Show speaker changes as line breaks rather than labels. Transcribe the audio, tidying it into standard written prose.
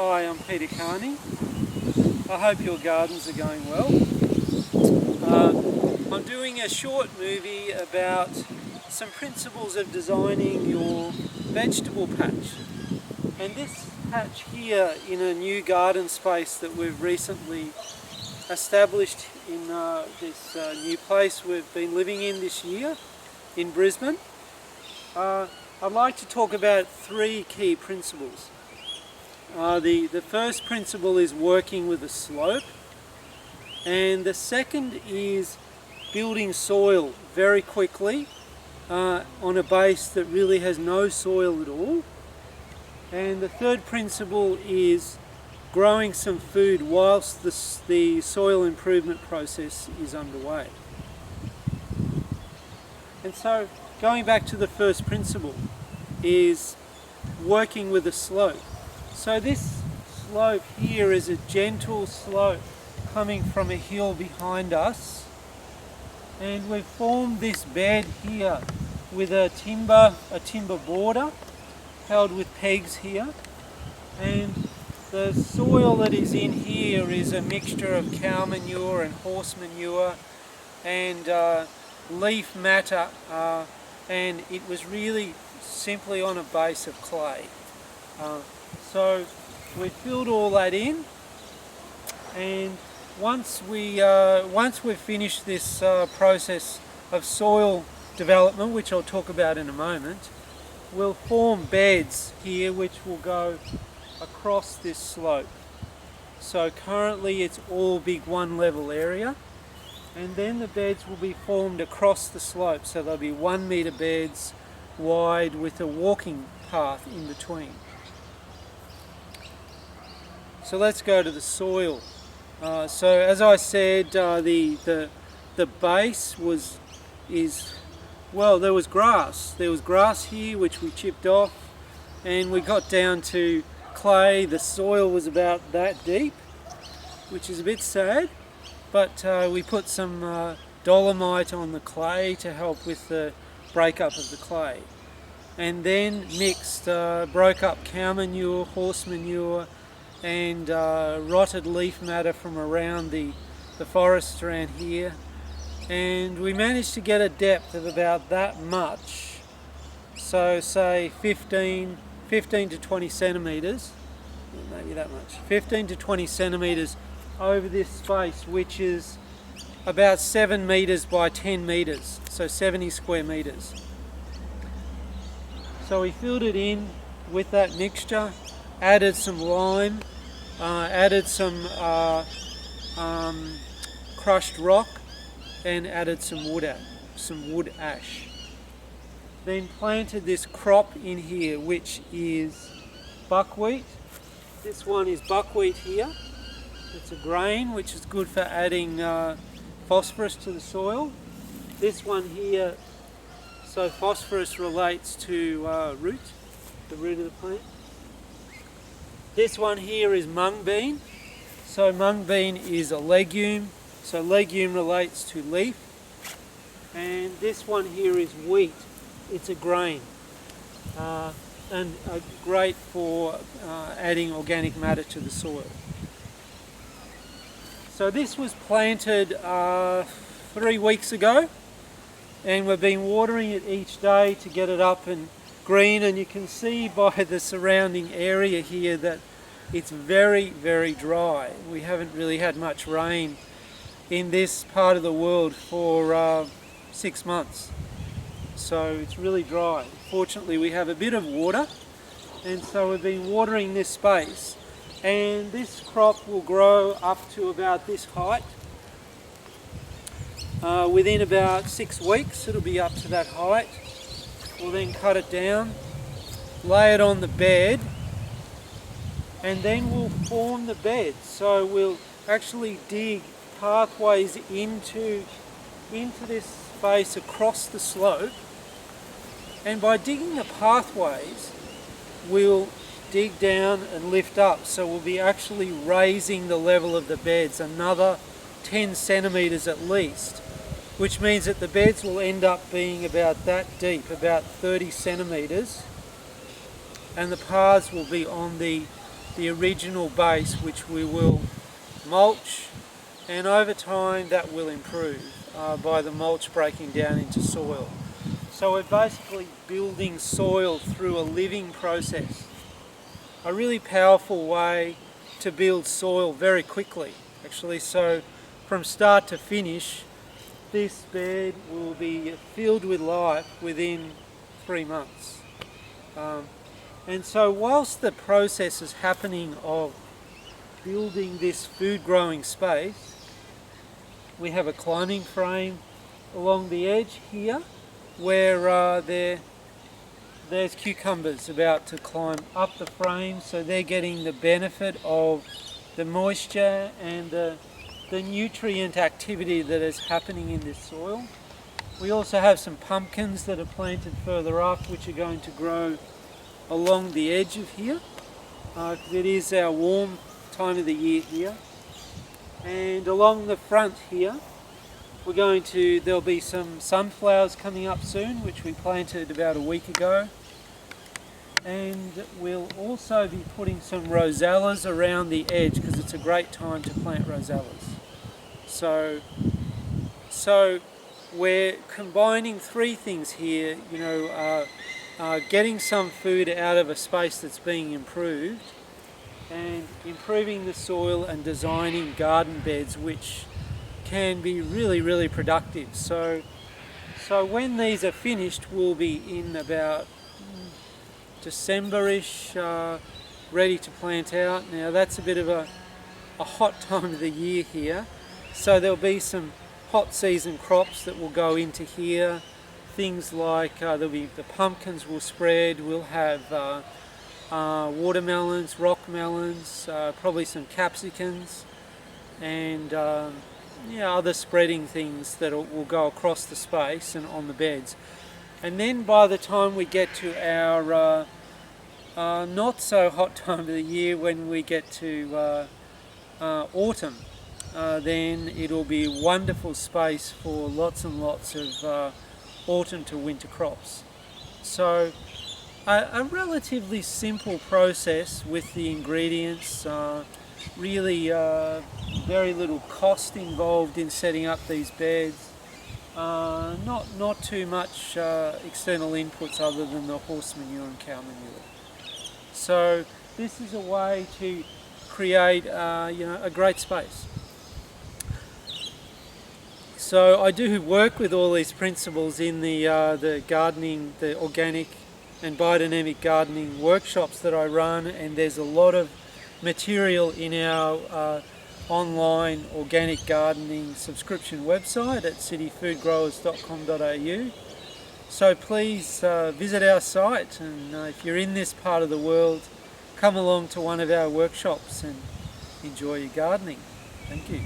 Hi, I'm Peter Carney. I hope your gardens are going well. I'm doing a short movie about some principles of designing your vegetable patch. And this patch here in a new garden space that we've recently established in this new place we've been living in this year in Brisbane. I'd like to talk about three key principles. The first principle is working with a slope, and the second is building soil very quickly on a base that really has no soil at all. And the third principle is growing some food whilst the soil improvement process is underway. And so going back to the first principle is working with a slope. So this slope here is a gentle slope coming from a hill behind us, and we've formed this bed here with a timber border held with pegs here, and the soil that is in here is a mixture of cow manure and horse manure and leaf matter, and it was really simply on a base of clay. So we filled all that in, and once we've finished this process of soil development, which I'll talk about in a moment, we'll form beds here which will go across this slope. So currently it's all big one level area, and then the beds will be formed across the slope, so they'll be 1 metre beds wide with a walking path in between. So let's go to the soil. So as I said, the base there was grass. There was grass here which we chipped off, and we got down to clay. The soil was about that deep, which is a bit sad, but we put some dolomite on the clay to help with the breakup of the clay, and then mixed broke up cow manure, horse manure, and rotted leaf matter from around the forest around here, and we managed to get a depth of about that much, so say 15 to 20 centimetres, maybe that much, 15 to 20 centimetres over this space, which is about 7 metres by 10 metres, so 70 square metres. So we filled it in with that mixture, added some lime, added some crushed rock, and added some wood ash. Then planted this crop in here, which is buckwheat. This one is buckwheat here. It's a grain which is good for adding phosphorus to the soil. This one here, so phosphorus relates to the root of the plant. This one here is mung bean. So mung bean is a legume, so legume relates to leaf. And this one here is wheat. It's a grain, and great for adding organic matter to the soil. So this was planted 3 weeks ago, and we've been watering it each day to get it up and green, and you can see by the surrounding area here that it's very, very dry. We haven't really had much rain in this part of the world for 6 months, so it's really dry. Fortunately, we have a bit of water, and so we've been watering this space, and this crop will grow up to about this height. Within about 6 weeks it'll be up to that height. We'll then cut it down, lay it on the bed, and then we'll form the bed. So we'll actually dig pathways into this space across the slope, and by digging the pathways we'll dig down and lift up, so we'll be actually raising the level of the beds another 10 centimetres at least, which means that the beds will end up being about that deep, about 30 centimetres, and the paths will be on the the original base, which we will mulch, and over time that will improve by the mulch breaking down into soil. So we're basically building soil through a living process. A really powerful way to build soil very quickly, actually. So from start to finish, this bed will be filled with life within 3 months. And so whilst the process is happening of building this food growing space, we have a climbing frame along the edge here where there's cucumbers about to climb up the frame, so they're getting the benefit of the moisture and the nutrient activity that is happening in this soil. We also have some pumpkins that are planted further up, which are going to grow along the edge of here. It is our warm time of the year here. And along the front here, there'll be some sunflowers coming up soon, which we planted about a week ago. And we'll also be putting some rosellas around the edge, because it's a great time to plant rosellas. So we're combining three things here, getting some food out of a space that's being improved, and improving the soil and designing garden beds which can be really, really productive. So when these are finished, we'll be in about December-ish, ready to plant out. Now that's a bit of a hot time of the year here, so there'll be some hot season crops that will go into here. Things like there'll be the pumpkins will spread, we'll have watermelons, rock melons, probably some capsicums, and other spreading things that will go across the space and on the beds. And then by the time we get to our not so hot time of the year, when we get to autumn, then it'll be a wonderful space for lots and lots of autumn to winter crops. So a relatively simple process with the ingredients, really very little cost involved in setting up these beds. Not too much external inputs other than the horse manure and cow manure. So this is a way to create a great space. So I do work with all these principles in the gardening, the organic and biodynamic gardening workshops that I run, and there's a lot of material in our online organic gardening subscription website at cityfoodgrowers.com.au. So please visit our site, and if you're in this part of the world, come along to one of our workshops and enjoy your gardening. Thank you.